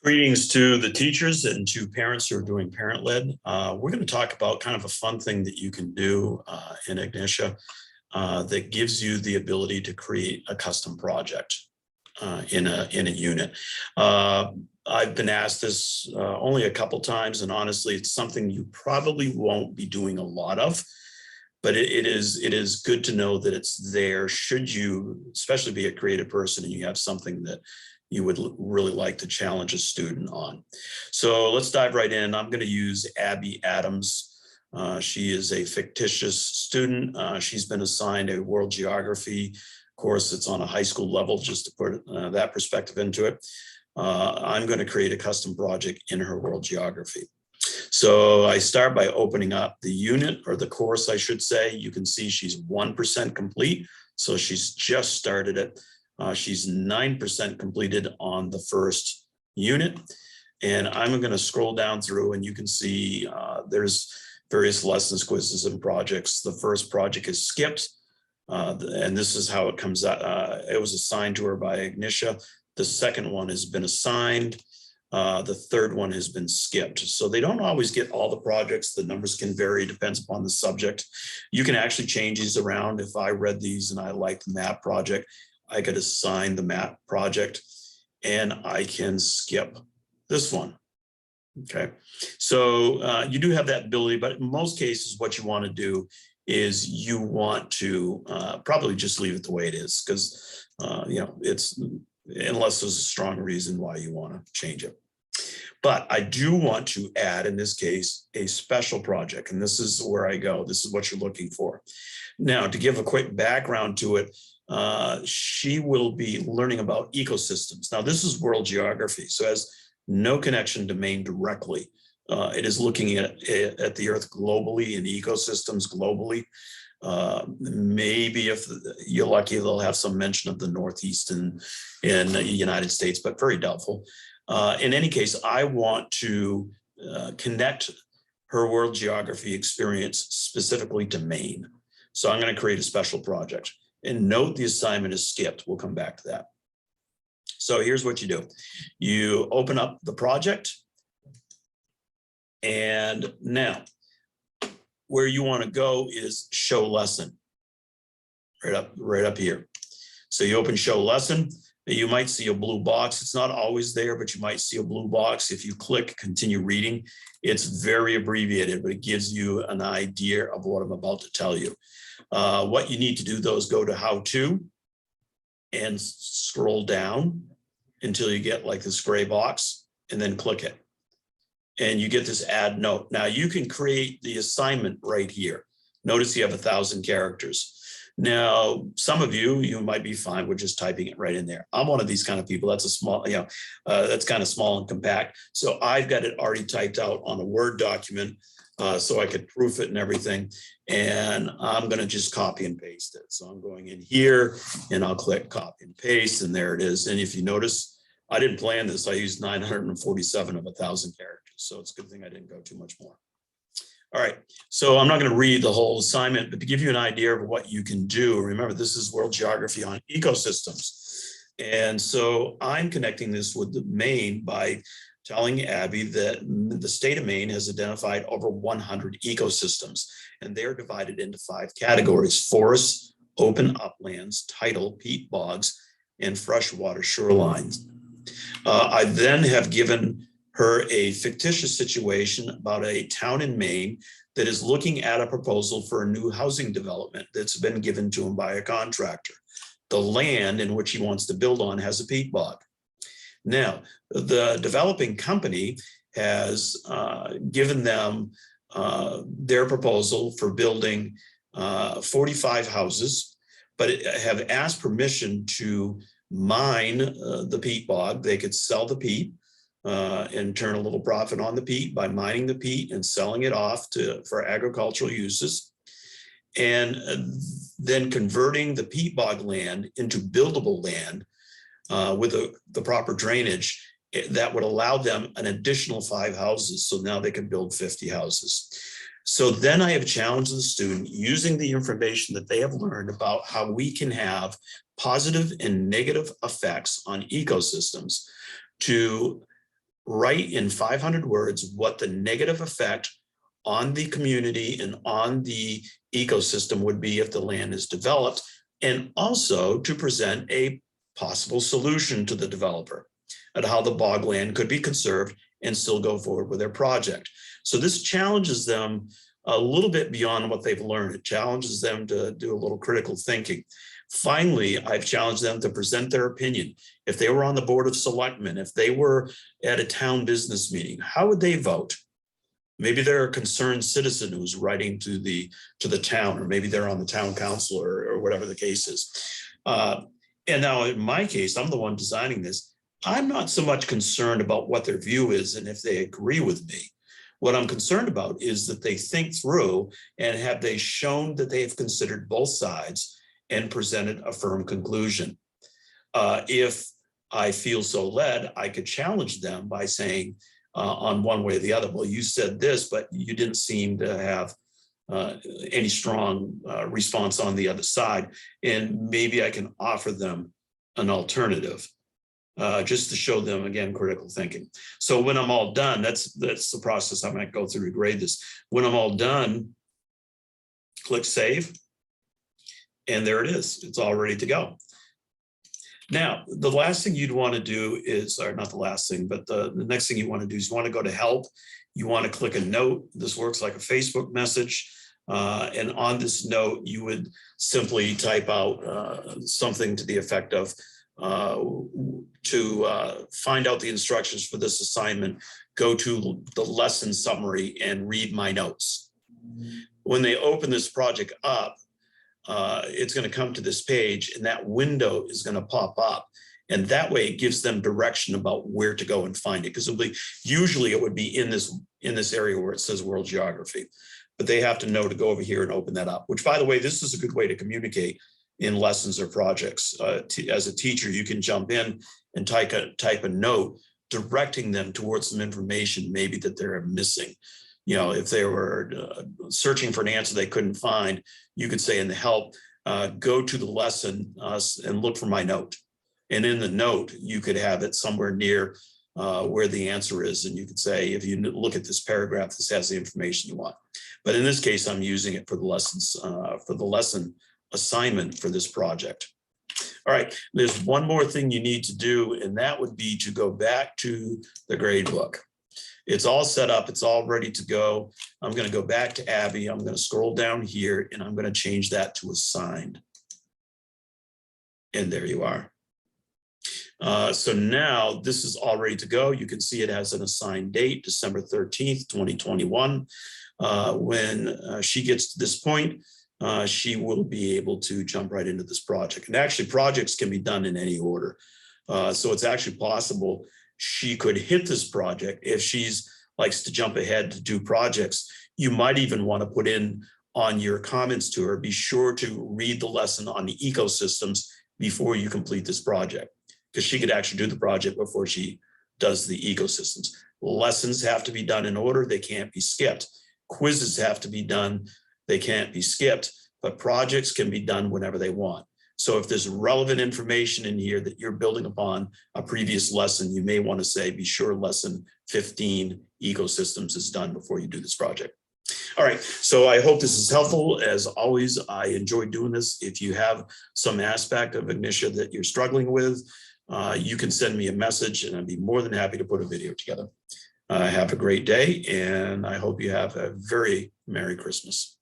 Greetings to the teachers and to parents who are doing parent-led. We're going to talk about kind of a fun thing that you can do in Ignitia that gives you the ability to create a custom project in a unit. I've been asked this only a couple times, and honestly, it's something you probably won't be doing a lot of, but it is good to know that it's there should you, especially be a creative person and you have something that you would really like to challenge a student on. So let's dive right in. I'm going to use Abby Adams. She is a fictitious student. She's been assigned a world geography course. It's on a high school level, just to put that perspective into it. I'm going to create a custom project in her world geography. So I start by opening up the unit, or the course, I should say. You can see she's 1% complete. So she's just started it. She's 9% completed on the first unit. And I'm going to scroll down through, and you can see there's various lessons, quizzes, and projects. The first project is skipped. And this is how it comes out. It was assigned to her by Ignitia. The second one has been assigned. The third one has been skipped. So they don't always get all the projects. The numbers can vary, depends upon the subject. You can actually change these around. If I read these and I like the map project, I could assign the map project and I can skip this one. Okay, so you do have that ability, but in most cases, what you want to do is you want to probably just leave it the way it is, because it's, unless there's a strong reason why you want to change it. But I do want to add, in this case, a special project, and this is where I go. This is what you're looking for. Now, to give a quick background to it, she will be learning about ecosystems. Now, this is world geography, so it has no connection to Maine directly. It is looking at the Earth globally and ecosystems globally. Maybe if you're lucky, they'll have some mention of the Northeast in the United States, but very doubtful. In any case, I want to connect her world geography experience specifically to Maine. So I'm going to create a special project. And note the assignment is skipped. We'll come back to that. So here's what you do. You open up the project. And now, where you want to go is show lesson. Right up here. So you open show lesson. You might see a blue box. It's not always there, but you might see a blue box. If you click continue reading, it's very abbreviated, but it gives you an idea of what I'm about to tell you. What you need to do, though, is go to how to and scroll down until you get like this gray box, and then click it. And you get this add note. Now you can create the assignment right here. Notice you have 1,000 characters. Now, some of you might be fine with just typing it right in there. I'm one of these kind of people. That's a small, that's kind of small and compact. So I've got it already typed out on a Word document so I could proof it and everything. And I'm going to just copy and paste it. So I'm going in here and I'll click copy and paste, and there it is. And if you notice, I didn't plan this. I used 947 of 1,000 characters. So it's a good thing I didn't go too much more. All right, so I'm not going to read the whole assignment, but to give you an idea of what you can do, remember, this is world geography on ecosystems. And so I'm connecting this with Maine by telling Abby that the state of Maine has identified over 100 ecosystems, and they're divided into 5 categories: forests, open uplands, tidal, peat bogs, and freshwater shorelines. I then have given her a fictitious situation about a town in Maine that is looking at a proposal for a new housing development that's been given to him by a contractor. The land in which he wants to build on has a peat bog. Now, the developing company has given them their proposal for building 45 houses, but have asked permission to mine the peat bog. They could sell the peat and turn a little profit on the peat by mining the peat and selling it off for agricultural uses, and then converting the peat bog land into buildable land with the proper drainage that would allow them an additional 5 houses. So now they can build 50 houses. So then I have challenged the student, using the information that they have learned about how we can have positive and negative effects on ecosystems, to write in 500 words what the negative effect on the community and on the ecosystem would be if the land is developed, and also to present a possible solution to the developer at how the bogland could be conserved and still go forward with their project. So this challenges them a little bit beyond what they've learned. It challenges them to do a little critical thinking. Finally, I've challenged them to present their opinion. If they were on the board of selectmen, if they were at a town business meeting, how would they vote? Maybe they're a concerned citizen who's writing to the town, or maybe they're on the town council, or whatever the case is. And now in my case, I'm the one designing this. I'm not so much concerned about what their view is and if they agree with me. What I'm concerned about is that they think through, and have they shown that they have considered both sides and presented a firm conclusion. If I feel so led, I could challenge them by saying on one way or the other, well, you said this, but you didn't seem to have any strong response on the other side. And maybe I can offer them an alternative. Just to show them, again, critical thinking. So when I'm all done, that's the process I might go through to grade this. When I'm all done, click save, and there it is. It's all ready to go. Now, the last thing you'd want to do is, or not the last thing, but the next thing you want to do is you want to go to help. You want to click a note. This works like a Facebook message. And on this note, you would simply type out something to the effect of, to find out the instructions for this assignment, go to the lesson summary and read my notes. When they open this project up, it's going to come to this page, and that window is going to pop up. And that way it gives them direction about where to go and find it. Because usually it would be in this area where it says world geography, but they have to know to go over here and open that up, which, by the way, this is a good way to communicate in lessons or projects. As a teacher, you can jump in and type a note directing them towards some information maybe that they're missing. You know, if they were searching for an answer they couldn't find, you could say in the help, go to the lesson and look for my note. And in the note, you could have it somewhere near where the answer is. And you could say, if you look at this paragraph, this has the information you want. But in this case, I'm using it for the lessons, for the lesson assignment for this project. All right, there's one more thing you need to do, and that would be to go back to the grade book. It's all set up, it's all ready to go. I'm going to go back to Abby. I'm going to scroll down here, and I'm going to change that to assigned. And there you are. So now this is all ready to go. You can see it has an assigned date, December 13th, 2021. When she gets to this point, she will be able to jump right into this project. And actually, projects can be done in any order. So it's actually possible she could hit this project. If she's likes to jump ahead to do projects, you might even want to put in on your comments to her, be sure to read the lesson on the ecosystems before you complete this project, because she could actually do the project before she does the ecosystems. Lessons have to be done in order. They can't be skipped. Quizzes have to be done. They can't be skipped, but projects can be done whenever they want. So if there's relevant information in here that you're building upon a previous lesson, you may want to say, be sure lesson 15 ecosystems is done before you do this project. All right, so I hope this is helpful. As always, I enjoy doing this. If you have some aspect of Ignitia that you're struggling with, you can send me a message and I'd be more than happy to put a video together. Have a great day, and I hope you have a very Merry Christmas.